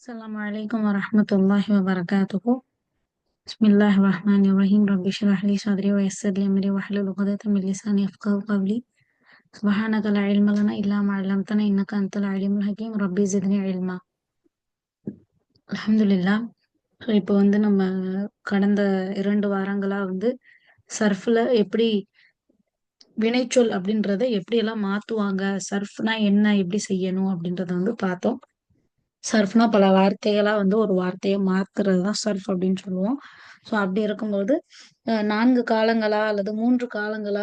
السلام عليكم ورحمة الله وبركاته. بسم الله الرحمن الرحيم. رب اشرح لي صدري ويسر لي أمري واحلل عقدة من لساني يفقهوا قولي. سبحانك لا علم لنا إلا ما علمتنا إنك أنت العليم الحكيم. ربي زدني علما. அல்ஹம்துலில்லாஹ். ஸோ இப்போ நம்ம கடந்த 2 வாரங்களா சர்ஃப்ல எப்படி வினைச்சொல் அப்படின்றத எப்படியெல்லாம் மாத்துவாங்க, சர்ஃப்னா என்ன, எப்படி செய்யணும் அப்படின்றத பார்த்தோம். சர்ஃப்னா பல வார்த்தைகளா ஒரு வார்த்தைய மாத்துறது தான் சர்ஃப் அப்படின்னு சொல்லுவோம். ஸோ அப்படி இருக்கும்போது 4 காலங்களா அல்லது 3 காலங்களா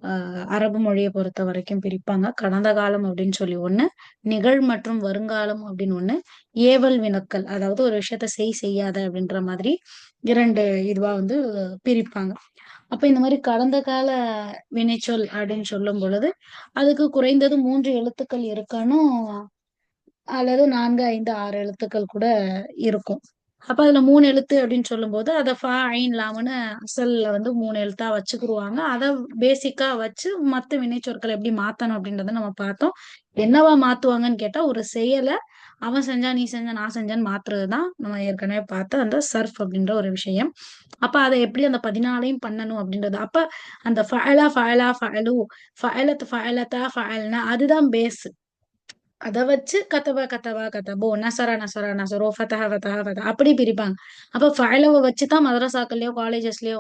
அ அரபு மொழிய பொறுத்தவரைக்கும் பிரிப்பாங்க. கடந்த காலம் அப்படின்னு சொல்லி ஒண்ணு, நிகழ் மற்றும் வருங்காலம் அப்படின்னு ஒண்ணு, ஏவல் வினக்கள் அதாவது ஒரு விஷயத்த செய்யாத அப்படின்ற மாதிரி 2 இதுவா பிரிப்பாங்க. அப்ப இந்த மாரி கடந்த கால வினைச்சொல் அப்படின்னு சொல்லும் பொழுது, அதுக்கு குறைந்தது 3 எழுத்துக்கள் இருக்கணும். அல்லது 4, 5, 6 எழுத்துக்கள் கூட இருக்கும். அப்ப அதுல 3 எழுத்து அப்படின்னு சொல்லும்போது, அத ஐன், லாம்ன்னு அசல்ல 3 எழுத்தா வச்சுக்குருவாங்க. அத பேசிக்கா வச்சு மத்த வினைச்சொற்கள எப்படி மாத்தணும் அப்படின்றத நம்ம பார்த்தோம். என்னவா மாத்துவாங்கன்னு கேட்டா, ஒரு செயல அவன் செஞ்சான், நீ செஞ்ச, நான் செஞ்சேன்னு மாத்துறது தான் நம்ம ஏற்கனவே பார்த்த அந்த சர்ஃப் அப்படின்ற ஒரு விஷயம். அப்ப அத எப்படி அந்த 14யும் பண்ணணும் அப்படின்றது. அப்ப அந்த ஃபஅல, ஃபஅலா, ஃபஅலு, ஃபஅலத், ஃபஅலதா, ஃபஅல்னா அதுதான் பேஸ். அத வச்சு கதப கதபா கதபோ, நசரா நசரா நசரோ, ஃபதஹ ஃபதஹ ஃபதஹ அப்படி பிரிப்பாங்க. அப்ப ஃபஅலவ வச்சு தான் மதரசாக்கள்லயோ, காலேஜஸ்லயோ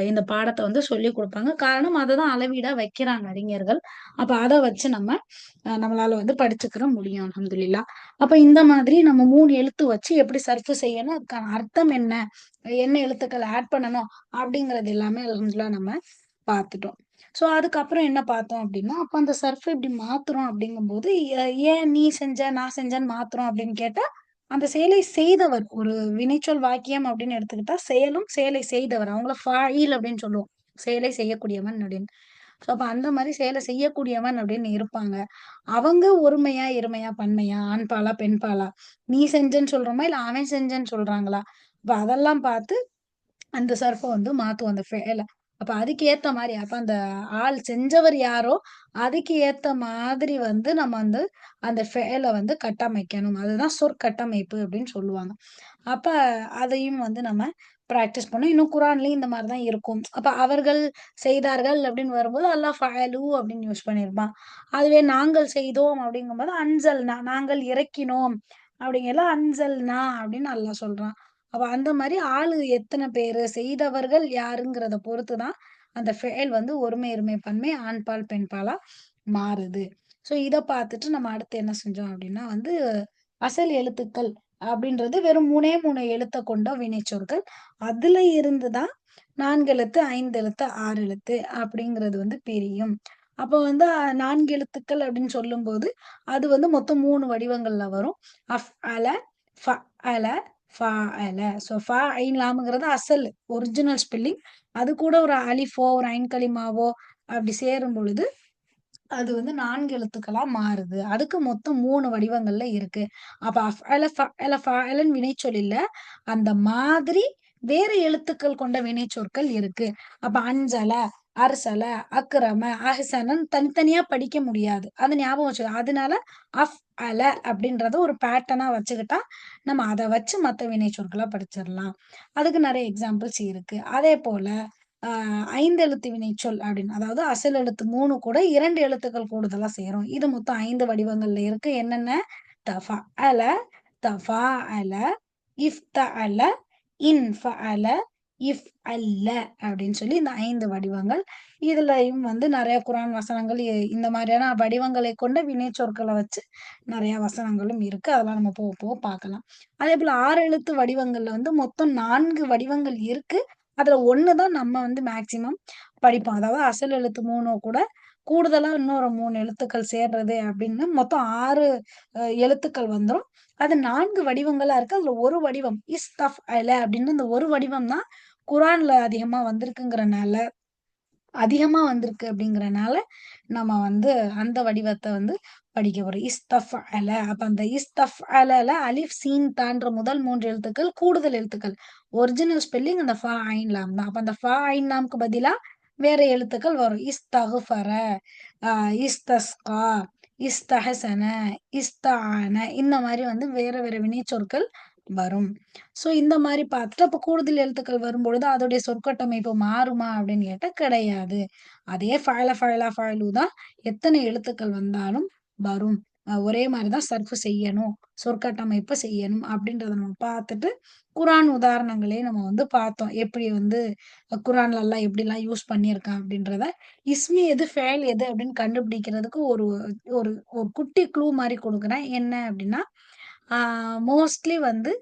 இந்த பாடத்த சொல்லிக் குடுப்பாங்க. காரணம் அததான் அளவீடா வைக்கிறாங்க அறிஞர்கள். அப்ப அத வச்சு நம்மளால படிச்சுக்கிற முடியும் அல்ஹம்துலில்லாஹ். அப்ப இந்த மாதிரி நம்ம 3 எழுத்து வச்சு எப்படி சர்ஃப் செய்யணும், அதுக்கான அர்த்தம் என்ன, என்ன எழுத்துக்கள் ஆட் பண்ணணும் அப்படிங்கிறது எல்லாமே அல்ஹம்துலில்லாஹ் நம்ம பார்த்துட்டோம். ஸோ அதுக்கப்புறம் என்ன பார்த்தோம் அப்படின்னா, அப்ப அந்த சர்ஃப் இப்படி மாத்துறோம் அப்படிங்கும்போது, ஏன் நீ செஞ்ச, நான் செஞ்சேன்னு மாத்துறோம் அப்படின்னு கேட்டா, அந்த செயலை செய்தவர் ஒரு வினைச்சொல் வாக்கியம் அப்படின்னு எடுத்துக்கிட்டா, செயலும் செயலை செய்தவர். அவங்கள ஃபாயில் அப்படின்னு சொல்லுவோம். செயலை செய்யக்கூடியவன் அப்படின்னு. ஸோ அப்ப அந்த மாரி செயலை செய்யக்கூடியவன் அப்படின்னு இருப்பாங்க. அவங்க ஒருமையா, இருமையா, பன்மையா, ஆண்பாலா, பெண்பாலா, நீ செஞ்சேன்னு சொல்றோமா, இல்ல அவன் செஞ்சேன்னு சொல்றாங்களா? அப்ப அதெல்லாம் பார்த்து அந்த சர்ஃப மாத்துவோம் அந்த ஃபேல. அப்ப அதுக்கு ஏத்த மாரி, அப்ப அந்த ஆள் செஞ்சவர் யாரோ, அதுக்கு ஏத்த மாதிரி நம்ம அந்த ஃபேல கட்டமைக்கணும். அதுதான் சொற்கட்டமைப்பு அப்படின்னு சொல்லுவாங்க. அப்ப அதையும் நம்ம பிராக்டிஸ் பண்ணோம். இன்னும் குரான்லயும் இந்த மாரி தான் இருக்கும். அப்ப அவர்கள் செய்தார்கள் அப்படின்னு வரும்போது, அல்லாஹ் ஃபஅலு அப்படின்னு யூஸ் பண்ணியிருப்பான். அதுவே நாங்கள் செய்தோம் அப்படிங்கும்போது, அன்சல்னா நாங்கள் இறக்கினோம் அப்படிங்கையில அன்சல்னா அப்படின்னு அல்லாஹ் சொல்றான். அப்ப அந்த மாரி ஆளு எத்தன பேரு, செய்தவர்கள் யாருங்கிறத பொறுத்து தான் அந்த ஃபெயல் ஒருமை, இருமை, பன்மை, ஆண்பால், பெண்பாலா மாறுது. ஸோ இத பார்த்துட்டு நம்ம அடுத்து என்ன செஞ்சோம் அப்டின்னா அசல் எழுத்துக்கள் அப்படின்றது வெறும் 3 எழுத்த கொண்ட வினைச்சொற்கள். அதுல இருந்து தான் 4 எழுத்து, 5 எழுத்து, 6 எழுத்து அப்படிங்கிறது பிரியும். அப்ப 4 எழுத்துக்கள் அப்படின்னு சொல்லும்போது, அது மொத்தம் 3 வடிவங்கள்ல வரும். அஃஅல, ஃபஅல, ஃபாஅல. ஸோ ஐன் லாம்ங்கிறது அசல் ஒரிஜினல் ஸ்பெல்லிங். அது கூட ஒரு அலிஃபோ, ஒரு ஐன் கலிமாவோ அப்படி சேரும் பொழுது, அது 4 எழுத்துக்களா மாறுது. அதுக்கு மொத்தம் 3 வடிவங்கள்ல இருக்கு. அப்ப அஃஅல, ஃபஅல, ஃபாஅலன்னு வினைச்சொல் இல்ல. அந்த மாதிரி வேற எழுத்துக்கள் கொண்ட வினைச்சொற்கள் இருக்கு. அப்ப அன்சல, அர்சல, அக்ரம, அஹ்சனன்னு தனித்தனியா படிக்க முடியாது. அத ஞாபகம் வச்சுக்கணும். அதனால அஃஅல அப்படின்றத ஒரு பேட்டர்னா வச்சுக்கிட்டா, நம்ம அத வச்சு மத்த வினைச்சொற்கள படிச்சிரலாம். அதுக்கு நெறைய எக்ஸாம்பிள்ஸ் இருக்கு. அதேபோல அ 5 எழுத்து வினைச்சொல் அப்படின்னு, அதாவது அசல் எழுத்து 3 கூட 2 எழுத்துக்கள் கூடுதலா சேரும். இது மொத்தம் 5 வடிவங்கள்ல இருக்கு. என்னென்ன? தஃபஅல, தஃபாஅல, இஃப்தஅல, இன்ஃபஅல, இஃப்அல்ல அப்படின்னு சொல்லி இந்த 5 வடிவங்கள். இதுலயும் நெறைய குரான் வசனங்கள் இந்த மாதிரியான வடிவங்களை கொண்ட வினைச்சொற்கள வச்சு நெறைய வசனங்களும் இருக்கு. அதெல்லாம் நம்ம போக போக பார்க்கலாம். அதேபோல 6 எழுத்து வடிவங்கள்ல மொத்தம் 4 வடிவங்கள் இருக்கு. அதுல 1 தான் நம்ம மேக்ஸிமம் படிப்போம். அதாவது அசல் எழுத்து 3 கூட கூடுதலா இன்னொரு 3 எழுத்துக்கள் சேர்றது அப்படின்னு மொத்தம் 6 எழுத்துக்கள் வந்துரும். அது 4 வடிவங்களா இருக்கு. அதுல ஒரு வடிவம் இஸ்தஃஅல அப்படின்னு இந்த ஒரு வடிவம் தான் குரான்ல அதிகமா வந்திருக்கு அப்படிங்கிறனால, நம்ம அந்த வடிவத்த படிக்க போறோம். இஸ்தஃஅல. அப்ப அந்த இஸ்தஃஅலல அலிஃப், சீன், தான்ற முதல் 3 எழுத்துக்கள் கூடுதல் எழுத்துக்கள். ஒரிஜினல் ஸ்பெல்லிங் அந்த ஐன், லாம் தான். அப்ப அந்த ஐன், லாம்க்கு பதிலா வேற எழுத்துக்கள் வரும். இஸ்தஃபர, அ இஸ்தஸ்கா, இஸ்தஹசன, இஸ்தஆன இந்த மாரி வந்து வேற வேற வினைச்சொற்கள் வரும். ஸோ இந்த மாரி பார்த்துட்டு அப்ப கூடுதல் எழுத்துக்கள் வரும்பொழுது அதோடைய சொற்கட்டமைப்பு மாறுமா அப்படின்னு கேட்டா கிடையாது. அதே ஃபஅல, ஃபஅலா, ஃபஅலு தான் எத்தனை எழுத்துக்கள் வந்தாலும் வரும். ஒரே மாரி தான் சர்ஃப் செய்யணும். சொற்கட்டமைப்பு செய்யணும் அப்படின்றத நம்ம பார்த்துட்டு, குரான் உதாரணங்களே நம்ம வந்து பார்த்தோம். எப்படி வந்து குரான்ல அல்லாஹ் எப்படிலாம் யூஸ் பண்ணியிருக்கான் அப்படின்றத. இஸ்மி எது, ஃபெயில் எது அப்படின்னு கண்டுபிடிக்கிறதுக்கு ஒரு ஒரு ஒரு குட்டி க்ளூ மாரி குடுக்குறேன். என்ன அப்படின்னா, ஆ மோஸ்ட்லி வந்து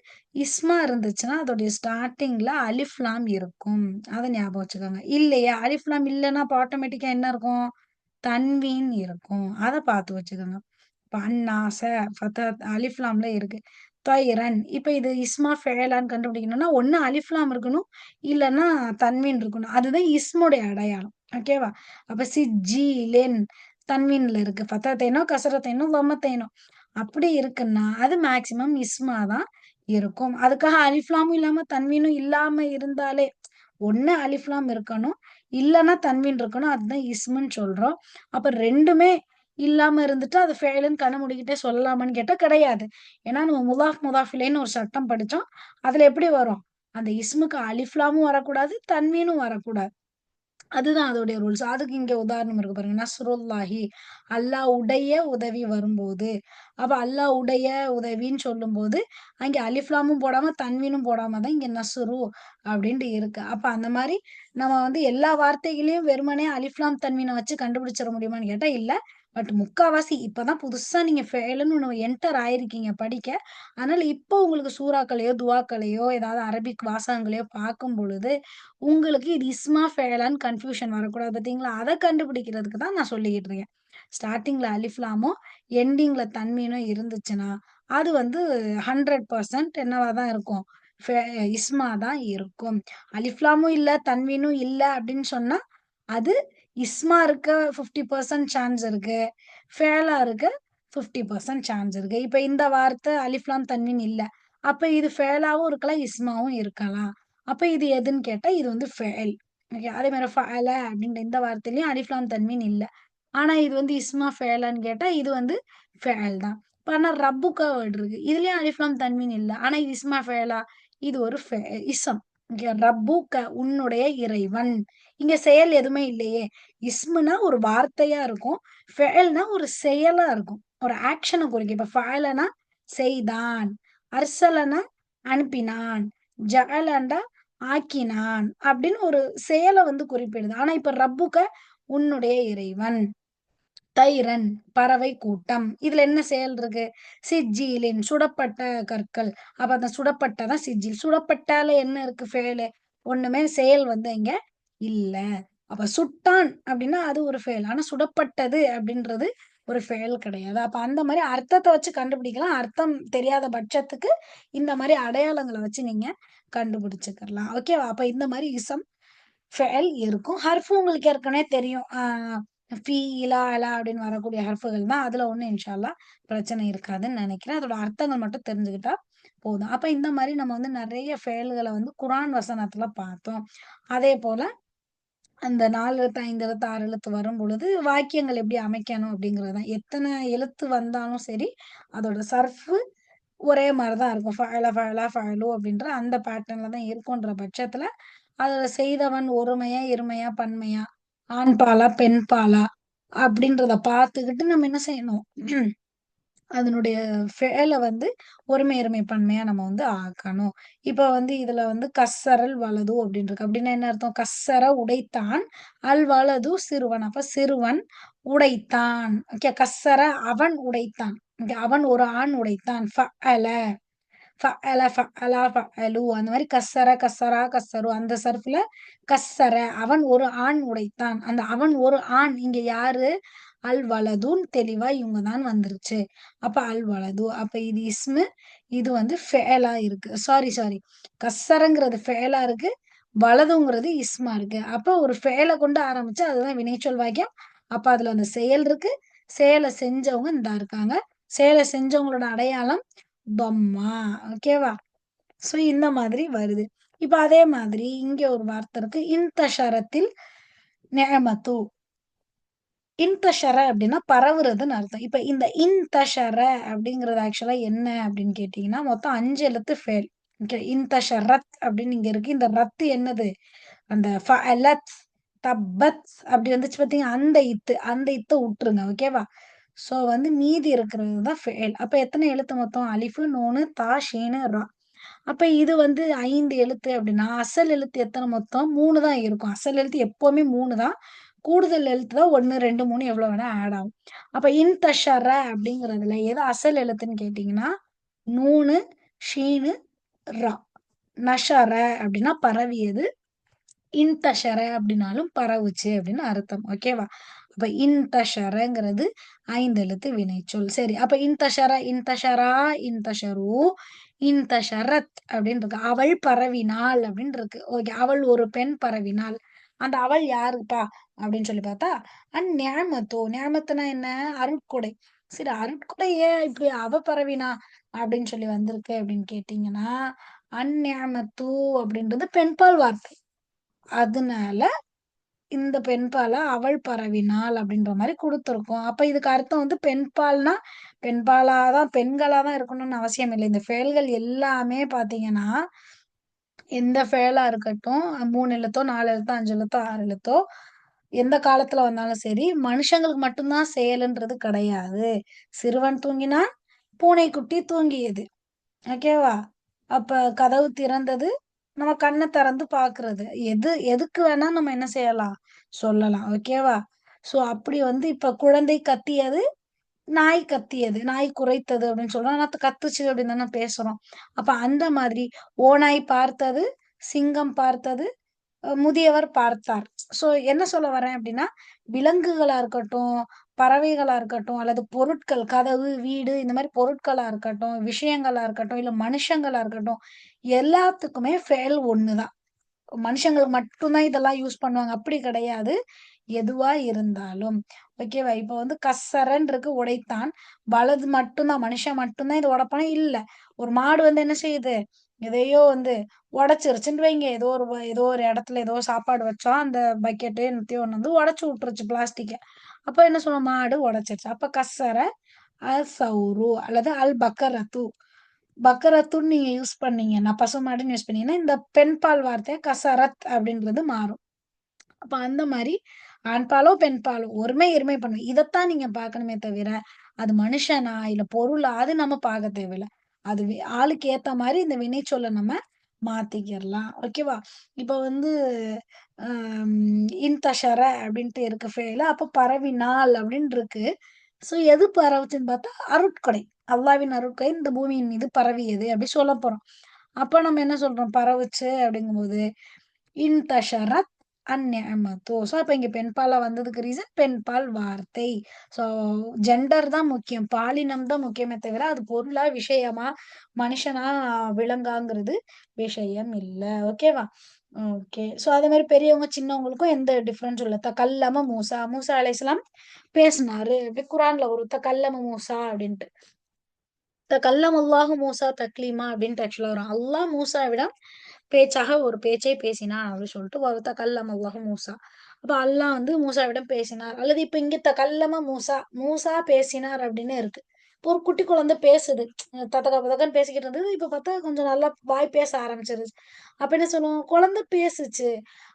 இஸ்மா இருந்துச்சுன்னா, அதோடைய ஸ்டார்ட்டிங்ல அலிஃப், லாம் இருக்கும். அத ஞாபகம் வச்சுக்கோங்க. இல்லையா, அலிஃப், லாம் இல்லன்னா அப்ப ஆட்டோமேட்டிக்கா என்ன இருக்கும்? தன்வீன் இருக்கும். அத பார்த்து வச்சுக்கோங்க. இப்ப அன்னாச, ஃபதத் அலிஃப் லாம்ல இருக்கு. தொய்ரன் இப்ப இது இஸ்மா ஃபெயலான்னு கண்டுபிடிக்கணும்னா, ஒண்ணு அலிஃப் லாம் இருக்கணும், இல்லன்னா தன்வீன் இருக்கணும். அதுதான் இஸ்முடைய அடையாளம். ஓகேவா? அப்ப சிஜ்ஜீலின் தன்வீன்ல இருக்கு. ஃபதத்தைனோ, கசரத்தைனோ, லம்மத்தைனோ அப்படி இருக்குன்னா, அது மேக்ஸிமம் இஸ்மா தான் இருக்கும். அதுக்காக அலிஃப் லாமும் இல்லாம, தன்வீனும் இல்லாம இருந்தாலே ஒண்ணு அலிஃப் லாம் இருக்கணும், இல்லன்னா தன்வீன் இருக்கணும். அதுதான் இஸ்முன்னு சொல்றோம். அப்ப 2மே இல்லாம இருந்துட்டு, அது ஃபெயிலுன்னு கண்ண மூடிக்கிட்டே சொல்லலாமான்னு கேட்டா கிடையாது. ஏன்னா நம்ம முதாஃப், முதாஃப் இலைன்னு ஒரு சட்டம் படிச்சோம். அதுல எப்படி வரும்? அந்த இஸ்முக்கு அலிஃப் லாமும் வரக்கூடாது, தன்வீனும் வரக்கூடாது. அதுதான் அதோடைய ரூல்ஸ். அதுக்கு இங்க உதாரணம் இருக்கு பாருங்க. நஸ்ருல்லாஹி அல்லாஹ் உடைய உதவி வரும்போது, அப்ப அல்லாஹ் உடைய உதவின்னு சொல்லும்போது, அங்கே அலிஃப் லாமும் போடாம, தன்வீனும் போடாம தான் இங்க நஸ்ரு அப்டின்ட்டு இருக்கு. அப்ப அந்த மாரி நம்ம வந்து எல்லா வார்த்தைகளையும் வெறுமனே அலிஃப் லாம், தன்வீன வச்சு கண்டுபிடிச்சிட முடியுமான்னு கேட்டா இல்ல. பட் முக்காவாசி இப்பதான் புதுசா நீங்க ஃபெயலுன்னு ஒண்ணு என்டர் ஆயிருக்கீங்க படிக்க. அதனால இப்போ உங்களுக்கு சூறாக்களையோ, துஆக்களையோ, ஏதாவது அரபிக் வாசகங்களையோ பார்க்கும் பொழுது, உங்களுக்கு இது இஸ்மா, ஃபெயலான்னு கன்ஃப்யூஷன் வரக்கூடாது பார்த்தீங்களா? அத கண்டுபிடிக்கிறதுக்கு தான் நான் சொல்லிக்கிட்டு இருக்கேன். ஸ்டார்ட்டிங்ல அலிஃப் லாமோ, எண்டிங்ல தன்வீனோ இருந்துச்சுன்னா, அது வந்து 100% என்னவா தான் இருக்கும்? ஃபெ இஸ்மா தான் இருக்கும். அலிஃப் லாமும் இல்ல, தன்வீனும் இல்ல அப்படின்னு சொன்னா, அது இஸ்மா இருக்க 50% சான்ஸ் இருக்கு. ஃபேலா இருக்க 50% சான்ஸ் இருக்கு. இப்ப இந்த வார்த்தை அலிஃப் லாம், தன்வீன் இல்ல. அப்ப இது ஃபேலாவும் இருக்கலாம், இஸ்மாவும் இருக்கலாம். அப்ப இது எதுன்னு கேட்டா, இது வந்து ஃபெயில். ஓகே. அதே மாரி ஃபஅல அப்படின்ற இந்த வார்த்தையிலயும் அலிஃப் லாம் தன்வீன் இல்ல. ஆனா இது வந்து இஸ்மா ஃபெயலான்னு கேட்டா, இது வந்து ஃபெயல் தான். இப்ப ஆனா ரப்புக்கா வேர்ட் இருக்கு. இதுலயும் அலிஃப் லாம் தன்வீன் இல்ல. ஆனா இது இஸ்மா ஃபெயலா? இது ஒரு இஸ்ம். ஓகே. ரப்புக்க உன்னுடைய இறைவன். இங்க செயல் எதுவுமே இல்லையே. இஸ்முனா ஒரு வார்த்தையா இருக்கும். ஃபெயல்னா ஒரு செயலா இருக்கும். ஒரு ஆக்ஷன குறிக்கும். இப்ப ஃபஅலனா செய்தான். அர்சலனா அனுப்பினான். ஜஅலண்டா ஆக்கினான். அப்படின்னு ஒரு செயல வந்து குறிப்பிடுது. ஆனா இப்ப ரப்புக்க உன்னுடைய இறைவன். தைரன் பறவை கூட்டம். இதுல என்ன செயல் இருக்கு? சிஜ்ஜீலின் சுடப்பட்ட கற்கள். அப்ப அந்த சுடப்பட்ட தான் சிஜ்ஜில். சுடப்பட்டால என்ன இருக்கு ஃபெயலு? ஒண்ணுமே செயல் வந்து இங்க இல்ல. அப்ப சுட்டான் அப்டின்னா அது ஒரு ஃபெயல். ஆனா சுடப்பட்டது அப்டின்றது ஒரு ஃபெயல் கிடையாது. அப்ப அந்த மாரி அர்த்தத்த வச்சு கண்டுபிடிக்கலாம். அர்த்தம் தெரியாத பட்சத்துக்கு இந்த மாரி அடையாளங்கள வச்சு நீங்க கண்டுபிடிச்சுக்கலாம். ஓகேவா? அப்ப இந்த மாரி இசம், ஃபெயல் இருக்கும். ஹர்ஃப் உங்களுக்கு ஏற்கனவே தெரியும். ஃபீ, இலா, அலா அப்படின்னு வரக்கூடிய ஹர்ஃப்கள் தான். அதுல ஒண்ணும் இன்ஷா அல்லாஹ் பிரச்சனை இருக்காதுன்னு நெனைக்கிறேன். அதோட அர்த்தங்கள் மட்டும் தெரிஞ்சுக்கிட்டா போதும். அப்ப இந்த மாரி நம்ம வந்து நெறைய ஃபெயல்கள வந்து குர்ஆன் வசனத்துல பார்த்தோம். அதேபோல அந்த 4 எழுத்து, 5 எழுத்து, 6 எழுத்து வரும்பொழுது, வாக்கியங்கள் எப்படி அமைக்கணும் அப்படிங்கிறது தான். எத்தன எழுத்து வந்தாலும் சரி, அதோட சர்ஃபு ஒரே மாரி தான் இருக்கும். ஃபஅல, ஃபஅலா, ஃபஅலு அப்படின்ற அந்த பேட்டர்ன்ல தான் இருக்குன்ற பட்சத்துல, அதுல செய்தவன் ஒருமையா, இருமையா, பன்மையா, ஆண் பாலா, பெண் பாலா அப்படின்றத பார்த்துக்கிட்டு நம்ம என்ன செய்யணும்? அதனுடைய ஃபெயல வந்து ஒருமை, இருமை, பன்மையா நம்ம வந்து ஆக்கணும். இப்ப வந்து இதுல வந்து கஸ்ஸரல் வலது அப்படின்னு இருக்கு. அப்படின்னா என்ன அர்த்தம்? கஸ்ஸர உடைத்தான், அல் வலது சிறுவன். அப்ப சிறுவன் உடைத்தான். ஓகே. கஸ்ஸர அவன் உடைத்தான். ஓகே. அவன் ஒரு ஆண் உடைத்தான். ஃபஅல ஃபஅல, ஃபஅலா, ஃபஅலு அந்த மாரி கஸ்ஸர, கஸ்ஸரா, கஸ்ஸரு அந்த சர்ஃப்ல கஸ்ஸர அவன் ஒரு ஆண் உடைத்தான். அந்த அவன் ஒரு ஆண் இங்க யாரு? அல் வலதுன்னு தெளிவா இவங்க தான் வந்துருச்சு. அப்ப அல் வலது. அப்ப இது இஸ்மு, இது வந்து ஃபெயலா இருக்கு. சாரி. கஸ்ஸரங்கிறது ஃபெயலா இருக்கு. வலதுங்கிறது இஸ்மா இருக்கு. அப்ப ஒரு ஃபெயல கொண்டு ஆரம்பிச்சா அதுதான் வினைச்சொல் வாக்கியம். அப்ப அதுல அந்த செயல் இருக்கு. செயல செஞ்சவங்க இந்தா இருக்காங்க. செயல செஞ்சவங்களோட அடையாளம் தம்மா. ஓகேவா? ஸோ இந்த மாதிரி வருது. இப்ப அதே மாதிரி இங்க ஒரு வார்த்தை இருக்கு. இன்தஷரத்தில் நிஅமத்து. இன்தஷர அப்படின்னா பரவுறதுன்னு அர்த்தம். இப்ப இந்த இன்தஷர அப்படிங்கிறது ஆக்சுவலா என்ன அப்படின்னு கேட்டீங்கன்னா, மொத்தம் 5 எழுத்து ஃபேல். ஓகே. இன்தஷரத் அப்படின்னு இங்க இருக்கு. இந்த ரத் என்னது? அந்த ஃபஅலத், தப்பத் அப்படி வந்துச்சு பார்த்தீங்க, அந்த இத்த உட்டுருங்க. ஓகேவா? ஸோ வந்து மீதி இருக்கிறது தான் ஃபெயில். அப்ப எத்தன எழுத்து மொத்தம்? அலிஃபு, நூனு, தா, ஷீனு, ரா. அப்ப இது வந்து 5 எழுத்து அப்படின்னா, அசல் எழுத்து எத்தன மொத்தம்? 3 தான் இருக்கும். அசல் எழுத்து எப்பவுமே 3 தான். கூடுதல் எழுத்து தான் 1, 2, 3 எவ்வளோ வேணா ஆட் ஆகும். அப்ப இன்தஷர அப்படிங்கிறதுல எது அசல் எழுத்துன்னு கேட்டீங்கன்னா, நூனு, ஷீனு, ரா. நஷர அப்படின்னா பரவியது. இன்தஷர அப்படின்னாலும் பரவுச்சு அப்படின்னு அர்த்தம். ஓகேவா? அப்ப இன்தஷரங்கிறது 5 எழுத்து வினைச்சொல். சரி. அப்ப இன்தஷர, இன்தஷரா, இன்தஷரு, இன்தஷரத் அப்படின்னு இருக்கு. அவள் பரவினாள் அப்படின்னு இருக்கு. ஓகே. அவள் ஒரு பெண் பரவினாள். அந்த அவள் யாருப்பா? அப்படின்னு சொல்லி பார்த்தா, அந்நியமத்தோ. நியமத்துனா என்ன? அருட்கொடை. சரி, அருட்கொடை ஏன் இப்படி அவ பரவினா அப்படின்னு சொல்லி வந்திருக்கு அப்படின்னு கேட்டீங்கன்னா, அந்நியமத்து அப்படின்றது பெண்பால் வார்த்தை. அதனால இந்த பெண்பால அவள் பரவினாள் அப்படின்ற மாரி குடுத்துருக்கோம். அப்ப இதுக்கு அர்த்தம் வந்து பெண்பால்னா, பெண்பாலா தான் பெண்களா தான் இருக்கணும்னு அவசியம் இல்ல. இந்த ஃபெயல்கள் எல்லாமே பார்த்தீங்கன்னா, எந்த ஃபெயலா இருக்கட்டும், 3 எழுத்தோ, 4 எழுத்தோ, 5 எழுத்தோ, 6 எழுத்தோ, எந்த காலத்துல வந்தாலும் சரி, மனுஷங்களுக்கு மட்டும் தான் செயலுன்றது கிடையாது. சிறுவன் தூங்கினான், பூனைக்குட்டி தூங்கியது. ஓகேவா? அப்ப கதவு திறந்தது. நம்ம கண்ண திறந்து பார்க்கிறது. எதுக்கு வேணா நம்ம என்ன செய்யலாம்? சொல்லலாம். ஓகேவா? ஸோ அப்படி வந்து இப்ப குழந்தை கத்தியது, நாய் கத்தியது. நாய் குரைத்தது அப்படின்னு சொல்றோம். ஆனா கத்துச்சு அப்படின்னு தானே பேசுறோம். அப்ப அந்த மாதிரி ஓநாய் பார்த்தது, சிங்கம் பார்த்தது, முதியவர் பார்த்தார். ஸோ என்ன சொல்ல வரேன் அப்படின்னா, விலங்குகளா இருக்கட்டும், பறவைகளா இருக்கட்டும், அல்லது பொருட்கள், கதவு, வீடு இந்த மாரி பொருட்களா இருக்கட்டும், விஷயங்களா இருக்கட்டும், இல்ல மனுஷங்களா இருக்கட்டும், எல்லாத்துக்குமே ஃபெயல் ஒண்ணு தான். மனுஷங்களுக்கு மட்டும் தான் இதெல்லாம் யூஸ் பண்ணுவாங்க. அப்படி கிடையாது. எதுவா இருந்தாலும். ஓகேவா? இப்ப வந்து கசரன்னு இருக்கு உடைத்தான். வலது மட்டும் தான் மனுஷன் மட்டும் தான் இத உடைப்பானா? இல்ல. ஒரு மாடு வந்து என்ன செய்யுது? எதையோ வந்து உடைச்சிருச்சுன்னு வைங்க. ஏதோ ஒரு இடத்துல ஏதோ சாப்பாடு வச்சோம். அந்த பக்கெட்டு என்னத்தையோ ஒண்ணு வந்து உடைச்சு விட்டுருச்சு பிளாஸ்டிக்க. அப்ப என்ன சொல்லுவோம்? மாடு உடைச்சிருச்சு. அப்ப கஸ்ஸர அல் சௌரு அல்லது அல் பக்கரத்து. பக்கரத்துன்னு நீங்க யூஸ் பண்ணீங்கன்னா, பசுமாடுன்னு யூஸ் பண்ணீங்கன்னா, இந்த பெண்பால் வார்த்தை கசரத் அப்படின்றது மாறும். அப்ப அந்த மாரி ஆண் பாலோ, பெண் பாலோ ஒருமை, இருமை பன்மை இதத்தான் நீங்க பார்க்கணுமே தவிர, அது மனுஷனா, இல்ல பொருளா அது நம்ம பார்க்க தேவையில்ல. அது ஆளுக்கு ஏத்த மாரி இந்த வினைச்சொல்ல நம்ம மாத்திக்கிறலாம். ஓகேவா? இப்ப வந்து அம் இன்தஷர அப்படின்ட்டு இருக்கு ஃபேல. அப்ப பரவினாள் அப்படின்னு இருக்கு. ஸோ எது பரவுச்சுன்னு பார்த்தா, அருட்கொடை. அல்லாவின் அருட்கொடை இந்த பூமியின் மீது பரவியது அப்படி சொல்லப் போறோம். அப்ப நம்ம என்ன சொல்றோம்? பரவுச்சு அப்படிங்கும்போது, இன்தஷரத் அந்நியமத்து. ஸோ அப்ப இங்க பெண்பாலா வந்ததுக்கு ரீசன் பெண்பால் வார்த்தை. ஸோ ஜெண்டர் தான் முக்கியம். பாலினம் தான் முக்கியமே தவிர, அது பொருளா, விஷயமா, மனுஷனா, விலங்காங்கிறது விஷயம் இல்ல. ஓகேவா? ஓகே. ஸோ அதே மாரி பெரியவங்க, சின்னவங்களுக்கும் எந்த டிஃபரன்ஸும் இல்ல. தகல்லம மூசா. மூசா அலைஹிஸ்ஸலாம் பேசினாரு. குர்ஆன்ல வரும். தகல்லம மூசா அப்டின்ட்டு. தகல்லமல்லாஹு மூசா தக்லீமா அப்டின்ட்டு ஆக்சுவலா வரும். அல்லாஹ் மூசாவிடம் பேச்சாக ஒரு பேச்சை பேசினான் அப்டின்னு சொல்லிட்டு வரும். தகல்லமல்லாஹு மூசா. அப்ப அல்லாஹ் வந்து மூசாவிடம் பேசினார். அல்லது இப்ப இங்க தகல்லம மூசா, மூசா பேசினார் அப்டின்னு இருக்கு. இப்போ ஒரு குட்டி குழந்தை பேசுது. ததக பதகன்னு பேசிக்கிட்டு இருந்தது. இப்ப பார்த்தா கொஞ்சம் நல்லா வாய் பேச ஆரம்பிச்சிருச்சு. அப்ப என்ன சொல்லுவோம்? குழந்தை பேசுச்சு.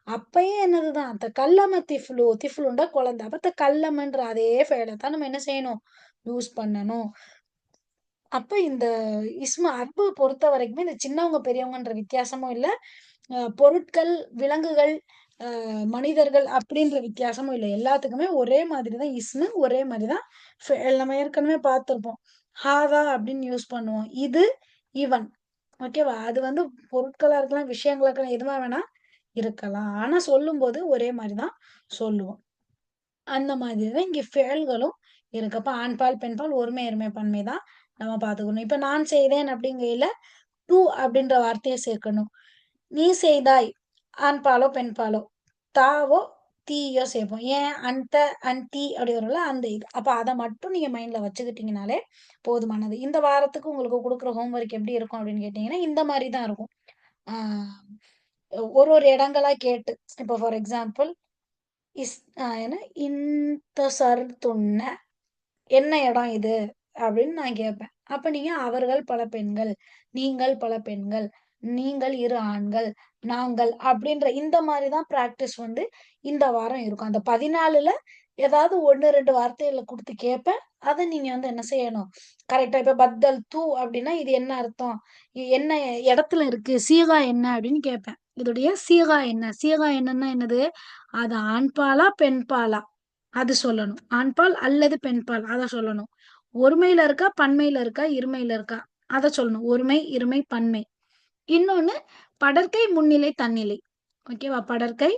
அப்பயும் என்னதுதான் தகல்லம திஃப்லு. திஃப்லுன்னா குழந்தை. அப்ப தகல்லமன்ற அதே ஃபெயல தான் நம்ம என்ன செய்யணும்? யூஸ் பண்ணணும். அப்ப இந்த அர்பு பொறுத்தவரைக்குமே இந்த சின்னவங்க, பெரியவங்கன்ற வித்தியாசமும் இல்ல. பொருட்கள், விலங்குகள், மனிதர்கள் அப்படின்ற வித்தியாசமும் இல்ல. எல்லாத்துக்குமே ஒரே மாதிரி தான் ஒரே மாரி தான் நம்ம ஏற்கனவே பார்த்திருப்போம். ஹாதா அப்படின்னு யூஸ் பண்ணுவோம். இது, இவன். ஓகேவா? அது வந்து பொருட்களா இருக்கலாம், விஷயங்களா இருக்கலாம், எதுவா வேணா இருக்கலாம். ஆனா சொல்லும்போது ஒரே மாரி தான் சொல்லுவோம். அந்த மாதிரி தான் இங்க ஃபெயல்களும் இருக்கு. அப்ப ஆண்பால், பெண்பால் ஒருமை, இருமை, பன்மை தான் நம்ம பார்த்துக்கணும். இப்ப நான் செய்தேன் அப்படிங்கையில, "டு" அப்படின்ற வார்த்தைய சேர்க்கணும். "நீ செய்தாய்" ஆண்பாலோ, பெண்பாலோ. "தாவோ, தீயோ" சேர்ப்போம். ஏன் அன்த, அன்டி அப்படி வரும்ல அந்த இது. அப்ப அத மட்டும் நீங்க மைண்ட்ல வச்சுக்கிட்டீங்கனாலே போதுமானது. இந்த வாரத்துக்கு உங்களுக்கு குடுக்குற ஹோம் ஒர்க் எப்படி இருக்கும் அப்படின்னு கேட்டீங்கன்னா, இந்த மாரி தான் இருக்கும். ஆ ஒரு ஒரு இடங்களா கேட்டு, இப்போ ஃபார் எக்ஸாம்பிள் இஸ் என்ன இன்தசர்துன்ன என்ன இடம் இது? அப்படின்னு நான் கேட்பேன். அப்ப நீங்க அவர்கள் பல பெண்கள், நீங்கள் பல பெண்கள், நீங்கள் 2 ஆண்கள், நாங்கள் அப்படின்ற இந்த மாரி தான் பிராக்டிஸ் வந்து இந்த வாரம் இருக்கும். அந்த 14ல ஏதாவது 1, 2 வார்த்தைகள குடுத்து கேட்பேன். அத நீங்க வந்து என்ன செய்யணும்? கரெக்ட்டா இப்ப பத்தல் தூ அப்படின்னா இது என்ன அர்த்தம்? என்ன இடத்துல இருக்கு? சீகா என்ன? அப்படின்னு கேட்பேன். இதோடைய சீகா என்ன? சீகா என்னன்னா என்னது? அது ஆண்பாலா? பெண்பாலா? அது சொல்லணும். ஆண்பால் அல்லது பெண்பால் அத சொல்லணும். ஒருமையில இருக்கா? பன்மையில இருக்கா? இருமையில இருக்கா? அத சொல்லணும். ஒருமை, இருமை, பன்மை. இன்னொன்னு படர்க்கை, முன்னிலை, தன்னிலை. ஓகேவா? படர்க்கை,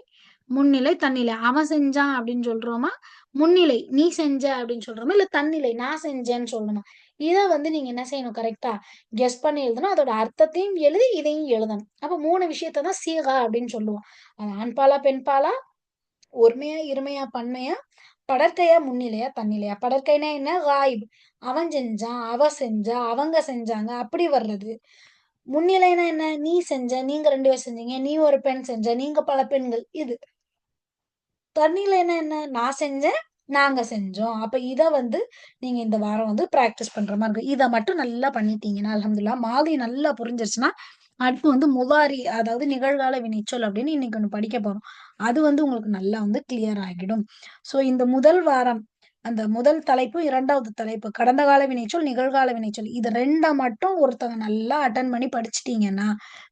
முன்னிலை, தன்னிலை. அவன் செஞ்சான் அப்படின்னு சொல்றோமா? முன்னிலை நீ செஞ்ச அப்படின்னு சொல்றோமா? இல்ல தன்னிலை நான் செஞ்சேன்னு சொல்லணுமா? இத வந்து நீங்க என்ன செய்யணும் கரெக்ட்டா கெஸ் பண்ணி எழுதணும். அதோட அர்த்தத்தையும் எழுதி, இதையும் எழுதணும். அப்ப 3 விஷயத்த தான் சீகா அப்படின்னு சொல்லுவோம். அது ஆண்பாலா? பெண்பாலா? ஒருமையா, இருமையா, பன்மையா? படர்க்கையா, முன்னிலையா, தன்னிலையா? படர்க்கைனா என்ன? காயிப். அவன் செஞ்சான், அவ செஞ்சா, அவங்க செஞ்சாங்க அப்படி வர்றது. முன்னிலைனா என்ன? நீ செஞ்ச, நீங்க 2 பேர் செஞ்சீங்க, நீ ஒரு பெண் செஞ்ச, நீங்க பல பெண்கள் இது. தன்னிலைனா என்ன? நான் செஞ்சேன், நாங்க செஞ்சோம். அப்ப இத வந்து நீங்க இந்த வாரம் வந்து பிராக்டிஸ் பண்ற மாரி இருக்கும். இத மட்டும் நல்லா பண்ணிட்டீங்கன்னா, அல்ஹம்துலில்லாஹ் மாதி நல்லா புரிஞ்சிருச்சுன்னா, அடுத்து வந்து முதாரி அதாவது நிகழ்கால வினைச்சொல் அப்படின்னு இன்னைக்கு ஒண்ணு படிக்க போறோம். அது வந்து உங்களுக்கு நல்லா வந்து கிளியர் ஆகிடும். ஸோ இந்த முதல் வாரம், அந்த முதல் தலைப்பு, 2வது தலைப்பு கடந்த கால வினைச்சொல், நிகழ்கால வினைச்சொல். இது 2 மட்டும் ஒருத்தங்க நல்லா அட்டெண்ட் பண்ணி படிச்சுட்டீங்கன்னா,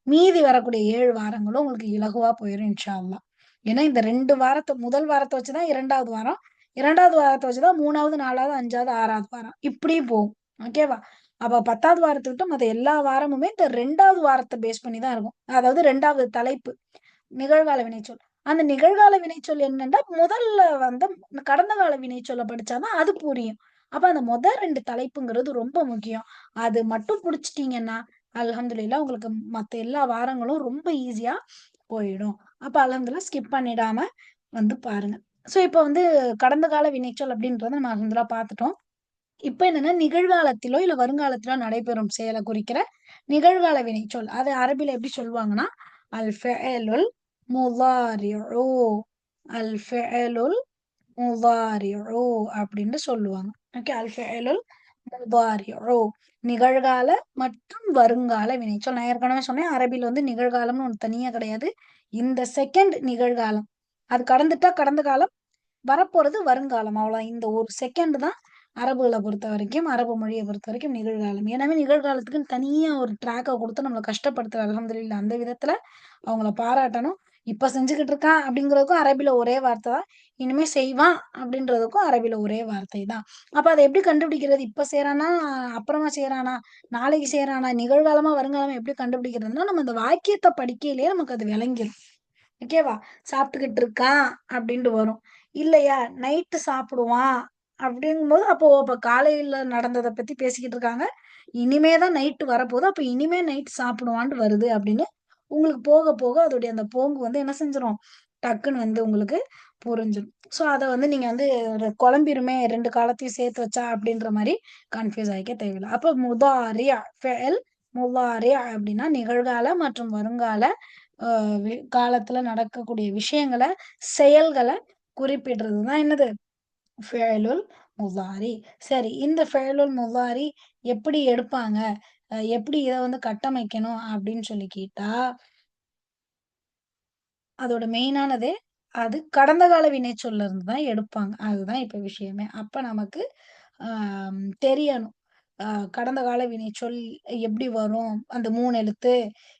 மீதி வரக்கூடிய 7 வாரங்களும் உங்களுக்கு இலகுவா போயிரும் இன்ஷா அல்லாஹ். ஏன்னா இந்த 2 வாரத்த முதல் வாரத்த வச்சு தான் 2வது வாரம். 2வது வாரத்த வச்சு தான் 3வது, 4வது, 5வது, 6வது வாரம். இப்படியும் போகும். ஓகேவா? அப்ப 10வது வாரத்த விட்டு மத்த எல்லா வாரமுமே இந்த 2வது வாரத்த பேஸ் பண்ணி தான் இருக்கும். அதாவது 2வது தலைப்பு. நிகழ்கால வினைச்சொல். அந்த நிகழ்கால வினைச்சொல் என்னன்னா, முதல்ல வந்து கடந்த கால வினைச்சொல்ல படிச்சா தான் அது புரியும். அப்ப அந்த 2 தலைப்புங்கிறது ரொம்ப முக்கியம். அது மட்டும் புடிச்சுட்டீங்கன்னா, அல்ஹம்துலில்லாஹ் உங்களுக்கு மத்த எல்லா வாரங்களும் ரொம்ப ஈஸியா போயிடும். அப்ப அல்ஹம்துலில்லாஹ் ஸ்கிப் பண்ணிடாம வந்து பாருங்க. ஸோ இப்ப வந்து கடந்த கால வினைச்சொல் அப்படின்றத நம்ம அல்ஹம்துலில்லாஹ் பார்த்துட்டோம். இப்ப என்னன்னா, நிகழ்காலத்திலோ, இல்ல வருங்காலத்திலோ நடைபெறும் செயல குறிக்கிற நிகழ்கால வினைச்சொல். அது அரபில எப்படி சொல்லுவாங்கன்னா, அல் ஃபிஅலுல் முதாரிஉ அல் ஃபிஅலுல் முதாரிஉ அப்படின்னு சொல்லுவாங்க. ஓகே. அல் ஃபிஅலுல் முதாரிஉ நிகழ்கால மற்றும் வருங்கால வினைச்சொல். நான் ஏற்கனவே சொன்னேன், அரபில வந்து நிகழ்காலம்னு ஒண்ணு தனியா கிடையாது. இந்த செகண்ட் நிகழ்காலம். அது கடந்துட்டா கடந்த காலம். வரப்போறது வருங்காலம். அவ்வளோதான். இந்த ஒரு செகண்ட் தான் அரபுகள பொறுத்தவரைக்கும், அரபு மொழிய பொறுத்தவரைக்கும் நிகழ்காலம். ஏன்னாவே நிகழ்காலத்துக்குன்னு தனியா ஒரு ட்ராக்க குடுத்து நம்மள கஷ்டப்படுத்துற அல்ஹம்துலில்லாஹ். அந்த விதத்துல அவங்கள பாராட்டணும். இப்ப செஞ்சுகிட்டு இருக்கான் அப்படிங்கிறதுக்கும் அரபில ஒரே வார்த்தை தான். இனிமே செய்வான் அப்படின்றதுக்கும் அரபில ஒரே வார்த்தை தான். அப்ப அத எப்படி கண்டுபிடிக்கிறது? இப்ப செய்றானா, அப்புறமா செய்றானா, நாளைக்கு செய்றானா, நிகழ்காலமா, வருங்காலமா எப்படி கண்டுபிடிக்கிறதுன்னா, நம்ம அந்த வாக்கியத்த படிக்கையிலேயே நமக்கு அது விளங்கிரும். ஓகேவா? சாப்பிட்டுக்கிட்டு இருக்கான் அப்டின்ட்டு வரும். இல்லையா, நைட்டு சாப்பிடுவான் அப்டிங்கும்போது, அப்ப காலையில நடந்தத பத்தி பேசிக்கிட்டு இருக்காங்க. இனிமே தான் நைட்டு வரப்போது. அப்ப இனிமே நைட் சாப்பிடுவான்ட்டு வருது அப்டின்னு, உங்களுக்கு போக போக அதோடைய அந்த போங்கு வந்து என்ன செஞ்சிரும்? டக்குன்னு வந்து உங்களுக்கு புரிஞ்சிரும். ஸோ அத வந்து நீங்க வந்து ஒரு குழம்பிருமே 2 காலத்தையும் சேர்த்து வச்சா அப்டின்ற மாரி கன்ஃப்யூஸ் ஆயிக்க தேவையில்ல. அப்ப முதாரி' ஃபெல் முதாரி' அப்டின்னா நிகழ்கால மற்றும் வருங்கால அ காலத்துல நடக்கக்கூடிய விஷயங்கள, செயல்கள குறிப்பிடுறது தான் என்னது? ஃபிஅலுல் முதாரி. சரி, இந்த ஃபிஅலுல் முதாரி எப்படி எடுப்பாங்க? எப்படி இத வந்து கட்டமைக்கணும் அப்படின்னு சொல்லி கேட்டா, அதோட மெயினானதே, அது கடந்த கால வினைச்சொல்ல இருந்து தான் எடுப்பாங்க. அதுதான் இப்ப விஷயமே. அப்ப நமக்கு தெரியணும். அ கடந்த கால வினைச்சொல் எப்படி வரும்? அந்த 3 எழுத்து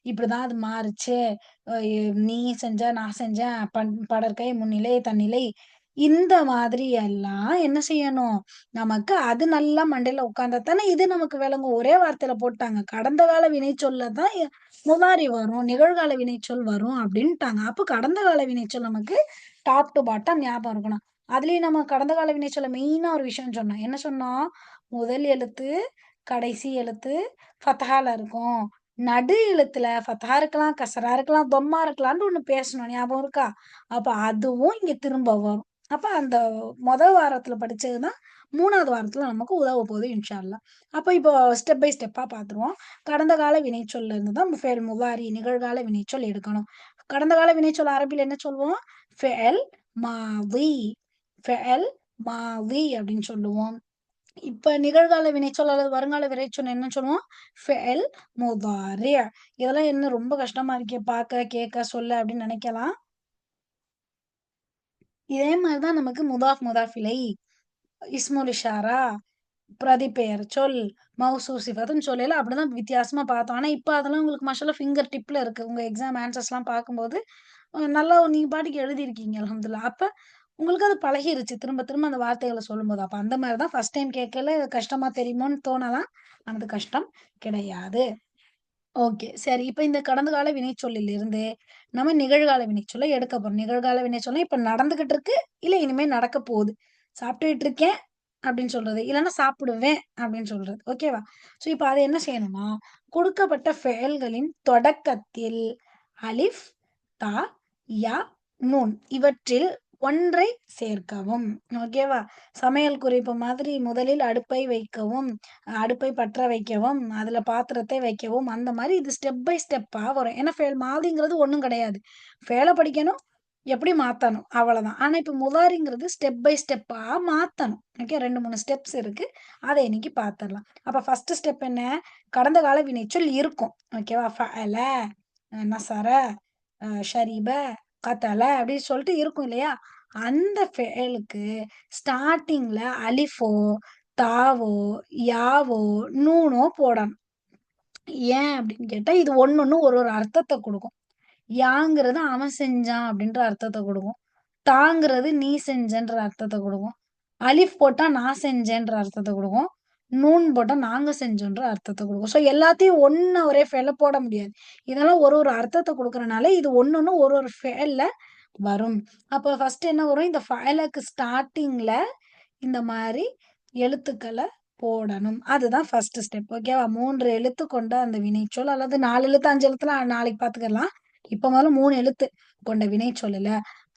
இப்படிதான் அது மாறுச்சு. அ எ நீ செஞ்ச, நான் செஞ்சேன், படர்க்கை, முன்னிலை, தன்னிலை இந்த மாதிரி எல்லாம் என்ன செய்யணும்? நமக்கு அது நல்லா மண்டையில உட்கார்ந்தா தானே இது நமக்கு விளங்கும். ஒரே வார்த்தையில போட்டாங்க. கடந்த கால வினைச்சொல்ல தான் முதாரி வரும். நிகழ்கால வினைச்சொல் வரும் அப்டின்ட்டாங்க. அப்ப கடந்த கால வினைச்சொல் நமக்கு டாப் டூ பாட்டம் ஞாபகம் இருக்கணும். அதுலயும் நம்ம கடந்த கால வினைச்சொல்ல மெயினா ஒரு விஷயம் சொன்னோம். என்ன சொன்னோம்? முதல் எழுத்து, கடைசி எழுத்து ஃபத்ஹால இருக்கும். நடு எழுத்துல ஃபத்ஹா இருக்கலாம், கஸ்ரா இருக்கலாம், தொம்மா இருக்கலாம்னு ஒண்ணு பேசணும். ஞாபகம் இருக்கா? அப்ப அதுவும் இங்க திரும்ப வரும். அப்ப அந்த வாரத்துல படிச்சது தான் 3வது வாரத்துல நமக்கு உதவ போகுது இன்ஷா அல்லாஹ். அப்ப இப்போ ஸ்டெப் பை ஸ்டெப்பா பார்த்துருவோம். கடந்த கால வினைச்சொல்ல இருந்து தான் முதாரி நிகழ்கால வினைச்சொல் எடுக்கணும். கடந்த கால வினைச்சொல் அரபில என்ன சொல்வோம்? ஃபெஅல், மாதி. ஃபெல் மாதி அப்படின்னு சொல்லுவோம். இப்ப நிகழ்கால வினைச்சொல் அல்லது வருங்கால வினைச்சொல் என்ன சொல்லுவோம்? ஃபெல் முதாரி. இதெல்லாம் என்ன ரொம்ப கஷ்டமா இருக்கே பார்க்க, கேட்க, சொல்ல அப்படின்னு நினைக்கலாம். இதே மாரி தான் நமக்கு முதாஃப், முதாஃப் இலை, இஸ்முல் இஷாரா, பிரதிபெயர் சொல், மௌசூப் சிஃபத்துன்னு சொல்லையில அப்படிதான் வித்தியாசமா பார்த்தோம். ஆனா, இப்ப அதெல்லாம் உங்களுக்கு மாஷாஅல்லா ஃபிங்கர் டிப்ல இருக்கு. உங்க எக்ஸாம் ஆன்ஸர்ஸ்லாம் பார்க்கும்போது, நல்லா நீங்க பாட்டுக்கு எழுதியிருக்கீங்க அல்ஹம்துலில்லாஹ். அப்ப உங்களுக்கு அது பழகிருச்சு. திரும்ப திரும்ப அந்த வார்த்தைகள சொல்லும்போது. அப்ப அந்த மாரி தான் ஃபர்ஸ்ட் டைம் கேட்கல கஷ்டமா தெரியுமோன்னு தோணலாம். ஆனா அது கஷ்டம் கிடையாது. ஓகே. சரி. இப்ப இந்த கடந்த கால வினைச்சொல்லிலிருந்து, நம்ம நிகழ்கால வினைச்சொல்ல எடுக்க போறோம். நிகழ்கால வினைச்சொல்னா, இப்ப நடந்துகிட்டு இருக்கு, இல்ல இனிமே நடக்க போகுது. சாப்பிட்டுட்டு இருக்கேன் அப்படின்னு சொல்றது. இல்லன்னா சாப்பிடுவேன் அப்படின்னு சொல்றது. ஓகேவா? ஸோ இப்ப அத என்ன செய்யணும்னா, கொடுக்கப்பட்ட செயல்களின் தொடக்கத்தில் அலிஃப், தா, யா, நூன் இவற்றில் ஒன்றை சேர்க்கவும். ஓகேவா? சமையல் குறிப்பு மாதிரி முதலில் அடுப்பை வைக்கவும், அடுப்பை பற்ற வைக்கவும், அதுல பாத்திரத்தை வைக்கவும், அந்த மாரி இது ஸ்டெப் பை ஸ்டெப்பா வரும். ஏன்னா மாதிங்கிறது ஒண்ணும் கிடையாது. ஃபேல படிக்கணும், எப்படி மாத்தணும் அவ்வளதான். ஆனா இப்ப முதாரிங்கிறது ஸ்டெப் பை ஸ்டெப்பா மாத்தணும். ஓகே 2, 3 ஸ்டெப்ஸ் இருக்கு. அத இன்னைக்கு பாத்துரலாம். அப்ப ஃபர்ஸ்ட் ஸ்டெப் என்ன? கடந்த கால வினைச்சொல் இருக்கும். ஓகேவா? ஃபஅல, நஸர, ஷரிப, கதல அப்படின்னு சொல்லிட்டு இருக்கும் இல்லையா? அந்த ஃபெயலுக்கு ஸ்டார்ட்டிங்ல அலிஃபோ, தாவோ, யாவோ, நூனோ போடணும். ஏன் அப்படின்னு கேட்டா, இது ஒண்ணொண்ணு ஒரு ஒரு அர்த்தத்த குடுக்கும். யாங்கிறது அவன் செஞ்சான் அப்படின்ற அர்த்தத்த குடுக்கும். தாங்கிறது நீ செஞ்சன்ற அர்த்தத்த குடுக்கும். அலிஃப் போட்டா நான் செஞ்சேன்ற அர்த்தத்த குடுக்கும். நூன் போட்டா நாங்க செஞ்சோன்ற அர்த்தத்த குடுக்கும். ஸோ எல்லாத்தையும் ஒரே ஃபெல போட முடியாது. இதெல்லாம் ஒரு ஒரு அர்த்தத்த குடுக்குறனால, இது ஒண்ணொண்ணு ஒரு ஒரு ஃபெயல்ல வரும். அப்ப ஃபர்ஸ்ட் என்ன வரும்? இந்த ஃபஅலக்கு ஸ்டார்ட்டிங்ல இந்த மாரி எழுத்துக்கள போடணும். அதுதான் ஃபர்ஸ்ட் ஸ்டெப். ஓகேவா? 3 எழுத்து கொண்ட அந்த வினைச்சொல் அல்லது 4 எழுத்து, 5 எழுத்துலாம் நாளைக்கு பார்த்துக்கலாம். இப்ப முதல்ல 3 எழுத்து கொண்ட வினைச்சொல்லுல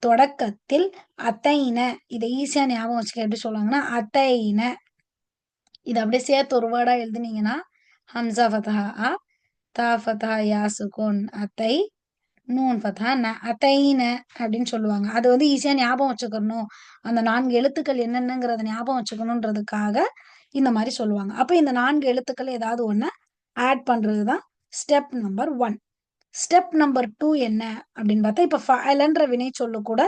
தொடக்கத்தில் அத்தைன இத ஈஸியா ஞாபகம் வச்சுக்க எப்படி சொல்லுவாங்கன்னா, அத்தைன இத அப்படியே சேர்த்து ஒரு வேர்டா எழுதுனீங்கன்னா, ஹம்ஸா ஃபத்ஹா அ, தா ஃபத்ஹா யா சுக்கூன் அத்தை, நூன் ஃபத்ஹா ந, அத்தைன அப்படின்னு சொல்லுவாங்க. அது வந்து ஈஸியா ஞாபகம் வச்சுக்கணும். அந்த 4 எழுத்துக்கள் என்னென்னங்கிறத ஞாபகம் வச்சுக்கணுன்றதுக்காக இந்த மாரி சொல்லுவாங்க. அப்ப இந்த 4 எழுத்துக்கள் ஏதாவது ஒண்ண ஆட் பண்றது தான் ஸ்டெப் நம்பர் 1. ஸ்டெப் நம்பர் 2 என்ன அப்படின்னு பார்த்தா, இப்ப ஃபஅலன்ற வினைச்சொல்லு கூட